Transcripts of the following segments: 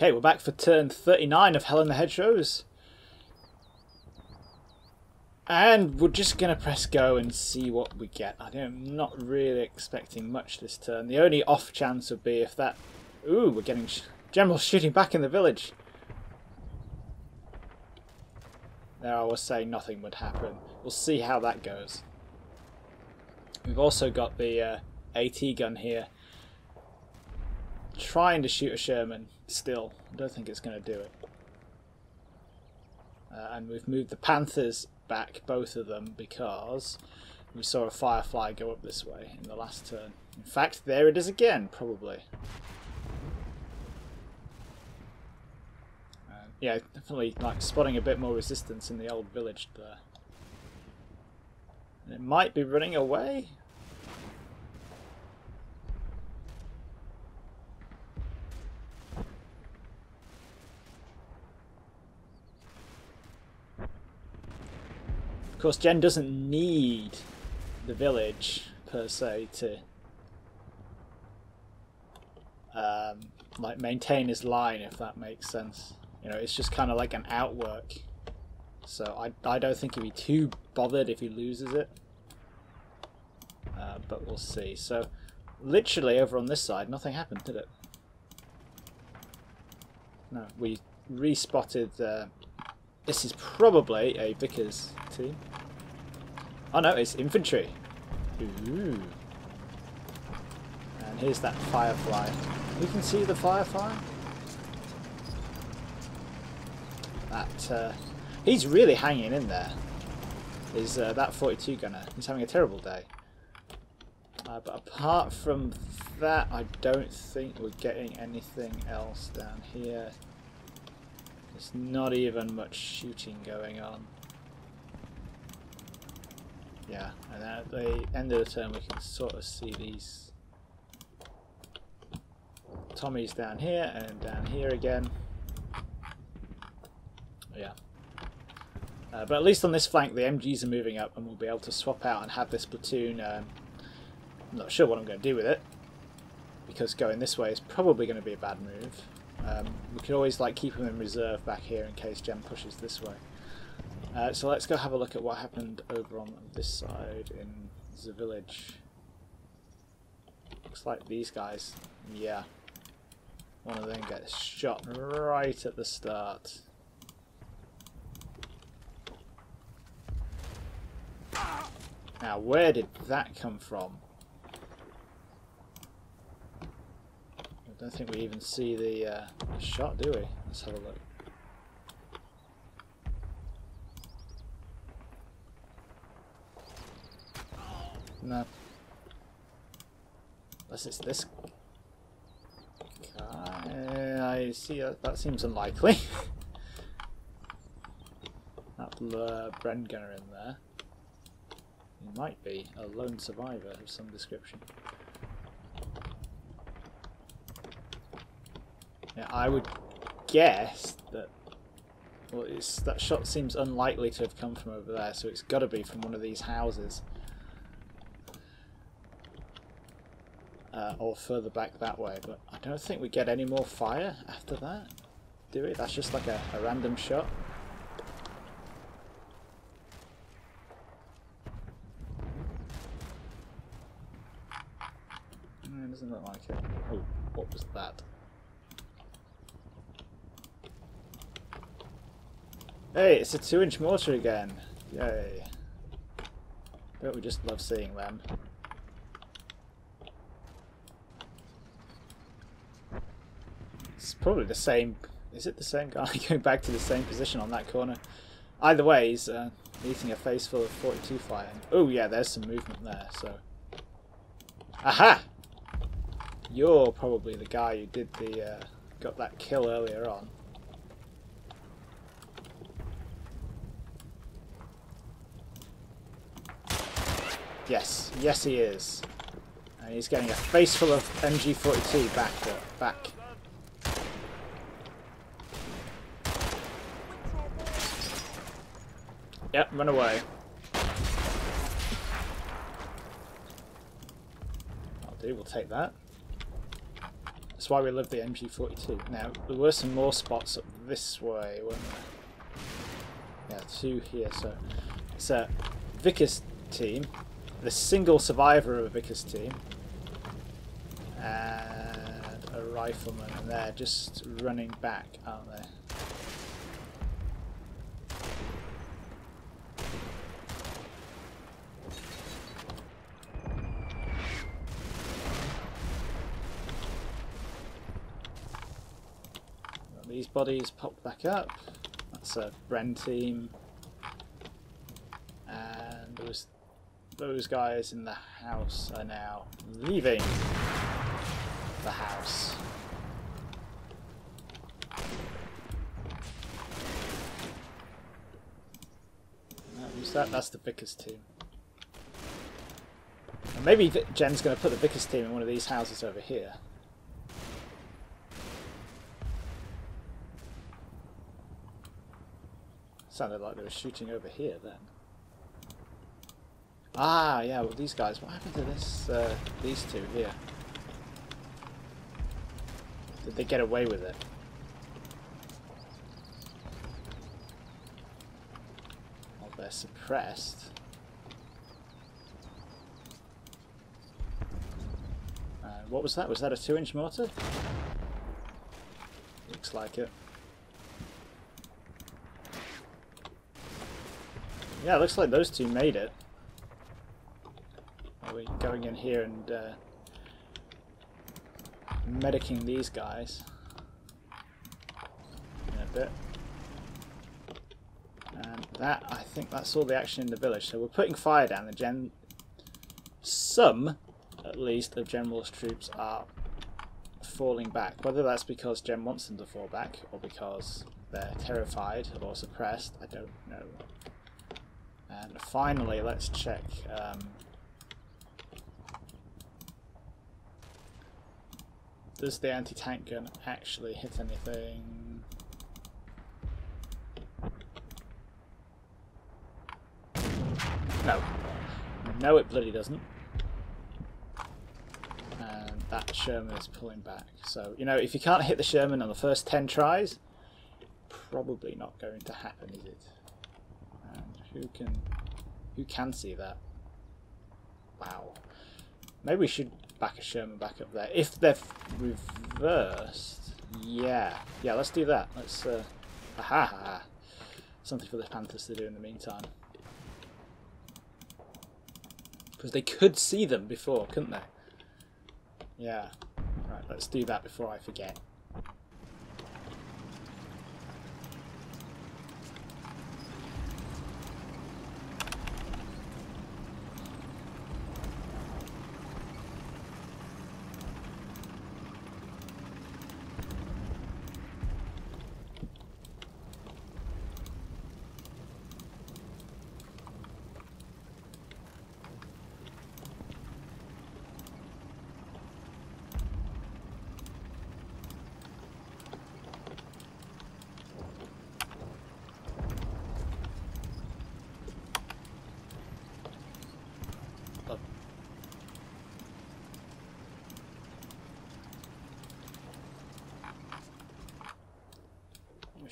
Okay, we're back for turn 39 of Hell in the Hedgerows. And we're just going to press go and see what we get. I'm not really expecting much this turn. The only off chance would be if that... Ooh, we're getting generals shooting back in the village. There I was saying nothing would happen. We'll see how that goes. We've also got the AT gun here. Trying to shoot a Sherman still. I don't think it's going to do it. And we've moved the Panthers back, both of them, because we saw a Firefly go up this way in the last turn. In fact, there it is again, probably. Yeah, definitely like spotting a bit more resistance in the old village there. And it might be running away. Of course, Jen doesn't need the village per se to like maintain his line, if that makes sense. You know, it's just kind of like an outwork. So I don't think he'd be too bothered if he loses it. But we'll see. So literally over on this side, nothing happened, did it? No, we respotted. This is probably a Vickers team. Oh no, it's infantry. Ooh. And here's that Firefly. You can see the Firefly. That he's really hanging in there. Is that 42 gunner? He's having a terrible day. But apart from that, I don't think we're getting anything else down here. There's not even much shooting going on. Yeah, and at the end of the turn we can sort of see these Tommies down here and down here again. Yeah. But at least on this flank the MGs are moving up and we'll be able to swap out and have this platoon. I'm not sure what I'm going to do with it, because going this way is probably going to be a bad move. We could always like keep them in reserve back here in case Jem pushes this way. So let's go have a look at what happened over on this side in the village. Looks like these guys, yeah. One of them gets shot right at the start. Now, where did that come from? I don't think we even see the shot, do we? Let's have a look. No. Unless it's this guy. I see that seems unlikely. That Bren gunner in there. He might be a lone survivor of some description. Yeah, I would guess that. Well, that shot seems unlikely to have come from over there, so it's got to be from one of these houses. Or further back that way, but I don't think we get any more fire after that, do we? That's just like a random shot. It doesn't look like it. Oh, what was that? Hey, it's a 2-inch mortar again. Yay. Don't we just love seeing them? It's probably the same. Is it the same guy going back to the same position on that corner? Either way, he's eating a face full of 42 fire. Oh yeah, there's some movement there. So, aha! You're probably the guy who did the got that kill earlier on. Yes, yes he is. And he's getting a face full of MG42 back. Yep, run away. I'll do, we'll take that. That's why we love the MG42. Now, there were some more spots up this way, weren't there? Yeah, 2 here. So it's a Vickers team, the single survivor of a Vickers team, and a rifleman, and they're just running back, aren't they? These bodies popped back up. That's a Bren team. And those guys in the house are now leaving the house. Who's that? That's the Vickers team. And maybe Jen's going to put the Vickers team in one of these houses over here. Sounded like they were shooting over here then. Ah, yeah, well these guys, what happened to this, these two here? Did they get away with it? Well, they're suppressed. What was that? Was that a 2-inch mortar? Looks like it. Yeah, it looks like those two made it. Are we going in here and medicing these guys in a bit? And that, I think that's all the action in the village. So we're putting fire down. The some, at least, of General's troops are falling back. Whether that's because Jen wants them to fall back or because they're terrified or suppressed, I don't know. And finally, let's check. Does the anti-tank gun actually hit anything? No. No, it bloody doesn't. And that Sherman is pulling back. So, you know, if you can't hit the Sherman on the first 10 tries, probably not going to happen, is it? Who can see that? Wow. Maybe we should back a Sherman back up there. If they're reversed, yeah, let's do that. Let's aha, something for the Panthers to do in the meantime, because they could see them before, couldn't they? Yeah. Right. Let's do that before I forget.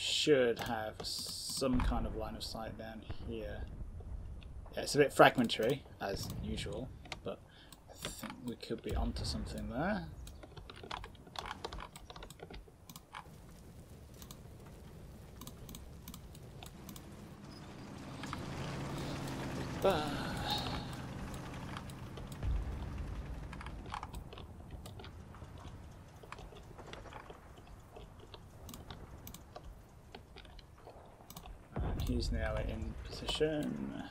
Should have some kind of line of sight down here. Yeah, it's a bit fragmentary as usual, but I think we could be onto something there. He's now in position.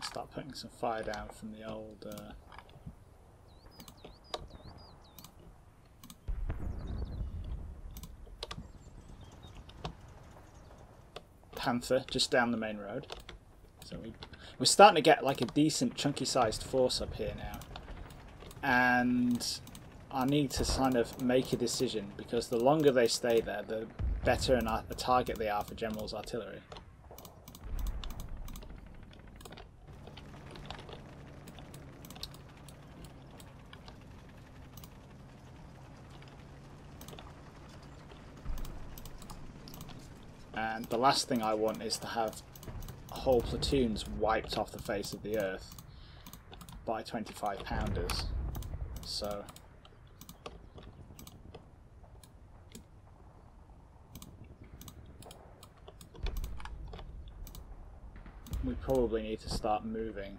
Start putting some fire down from the old Panther just down the main road. So we're starting to get like a decent chunky sized force up here now, and I need to kind of make a decision, because the longer they stay there, the better a target they are for General's artillery. And the last thing I want is to have whole platoons wiped off the face of the earth by 25 pounders. So we probably need to start moving.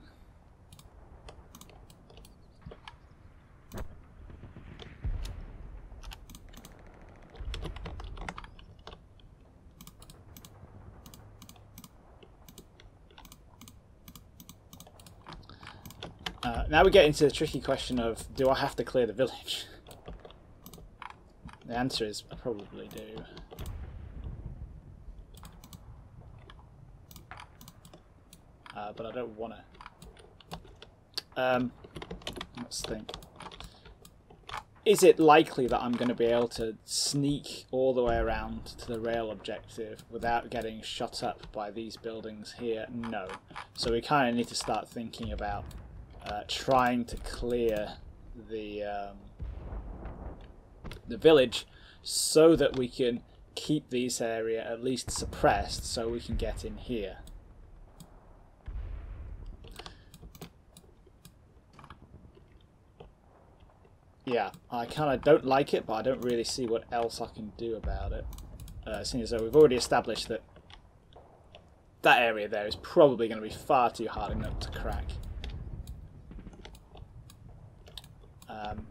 Now we get into the tricky question of, do I have to clear the village? The answer is, I probably do. But I don't want to. Let's think. Is it likely that I'm going to be able to sneak all the way around to the rail objective without getting shot up by these buildings here? No. So we kind of need to start thinking about trying to clear the village so that we can keep this area at least suppressed so we can get in here. Yeah, I kind of don't like it, but I don't really see what else I can do about it. Seeing as though we've already established that that area there is probably going to be far too hard enough to crack.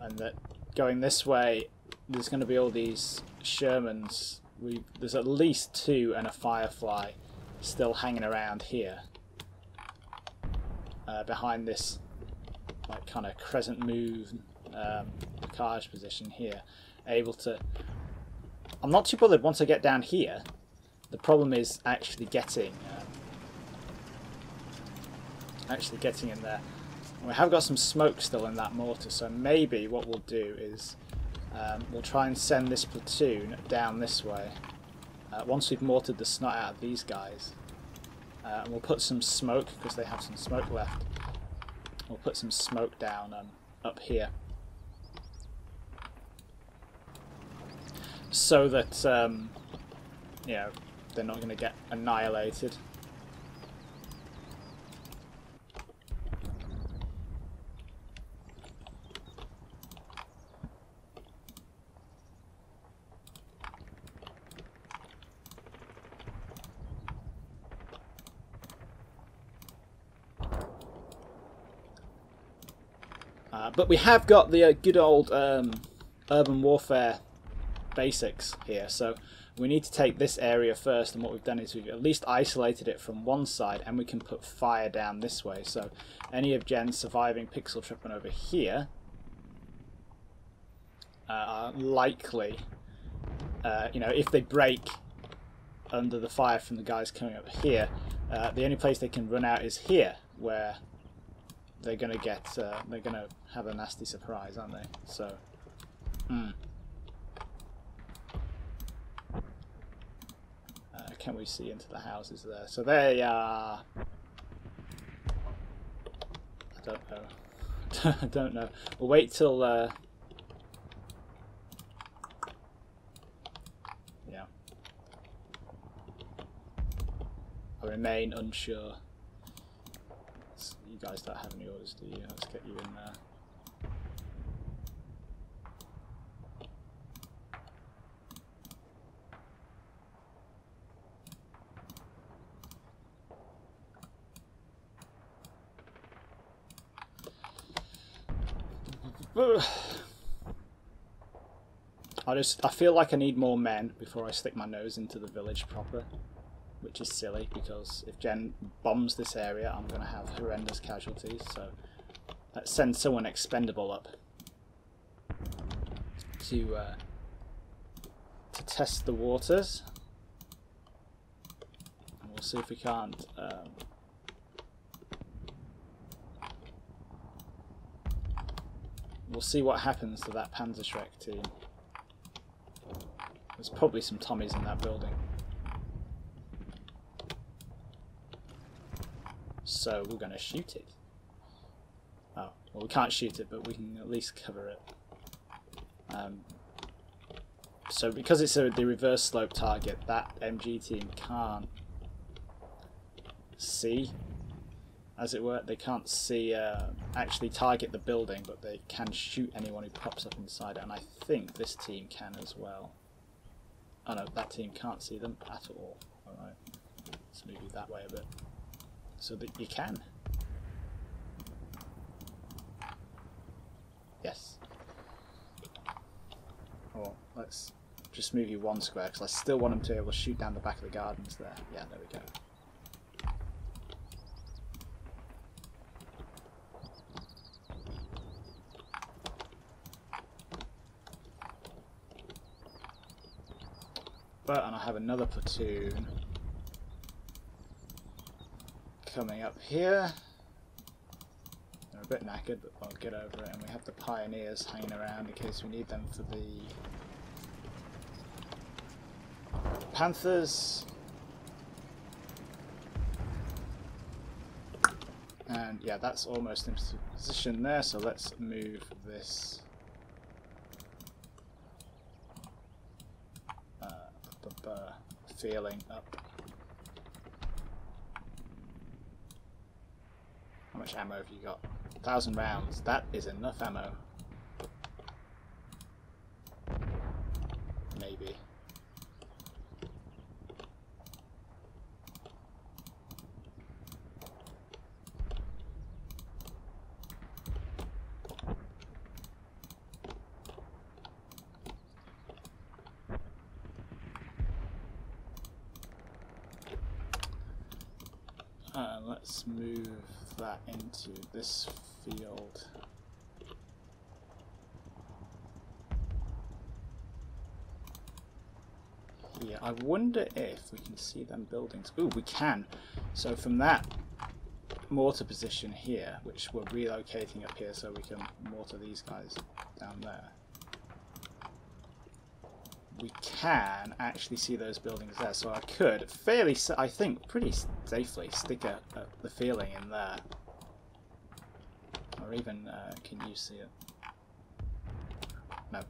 And that going this way, there's going to be all these Shermans. There's at least 2 and a Firefly still hanging around here. Behind this like kind of crescent move Bocage position here, able to. I'm not too bothered once I get down here. The problem is actually getting in there. We have got some smoke still in that mortar, so maybe what we'll do is we'll try and send this platoon down this way. Once we've mortared the snot out of these guys, and we'll put some smoke, because they have some smoke left. We'll put some smoke down up here, so that you know, they're not going to get annihilated. But we have got the good old urban warfare basics here, so we need to take this area first, and what we've done is we've at least isolated it from one side, and we can put fire down this way. So any of Jen's surviving pixel tripping over here are likely, you know, if they break under the fire from the guys coming up here, the only place they can run out is here, where they're gonna get, they're gonna have a nasty surprise, aren't they? So, can we see into the houses there? So they are. I don't know. I don't know. We'll wait till. Yeah. I remain unsure. You guys don't have any orders, do you? Let's get you in there. I feel like I need more men before I stick my nose into the village proper, which is silly because if Jen bombs this area, I'm going to have horrendous casualties. So let's send someone expendable up to test the waters, and we'll see if we can't. We'll see what happens to that Panzerschreck team. There's probably some Tommies in that building. So we're going to shoot it. Oh, well, we can't shoot it, but we can at least cover it. So because it's the reverse slope target, that MG team can't see, as it were. They can't see, actually target the building, but they can shoot anyone who pops up inside it. And I think this team can as well. Oh no, that team can't see them at all. Alright, let's move you that way a bit. So that you can. Yes. Or let's just move you one square, because I still want them to be able to shoot down the back of the gardens there. Yeah, there we go. But, and I have another platoon coming up here. They're a bit knackered, but I'll get over it. And we have the pioneers hanging around in case we need them for the Panthers. And yeah, that's almost in position there, so let's move this feeling up. How much ammo have you got? 1,000 rounds. That is enough ammo. Maybe. Let's move that into this field. Yeah, I wonder if we can see them buildings. Ooh, we can. So from that mortar position here, which we're relocating up here so we can mortar these guys down there, we can actually see those buildings there. So I could fairly, I think, pretty safely stick the feeling in there. Or even, can you see it? No.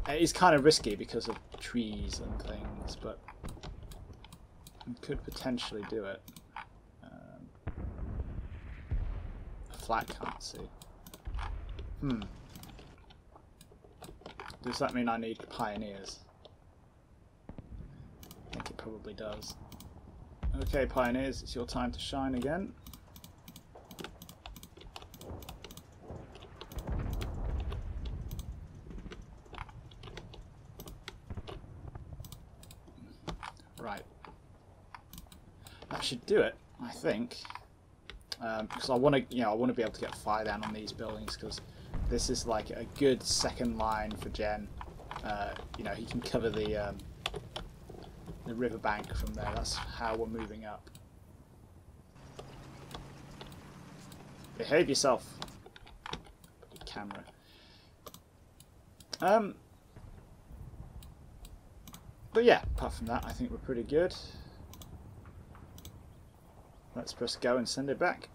It's kind of risky because of trees and things, but we could potentially do it. Flat can't see. Does that mean I need pioneers? I think it probably does. Okay, pioneers, it's your time to shine again. Right. That should do it, I think. Because I want to, I want to be able to get fire down on these buildings, because this is like a good second line for Jen. He can cover the riverbank from there. That's how we're moving up. Behave yourself. Camera. But yeah, apart from that, I think we're pretty good. Let's press go and send it back.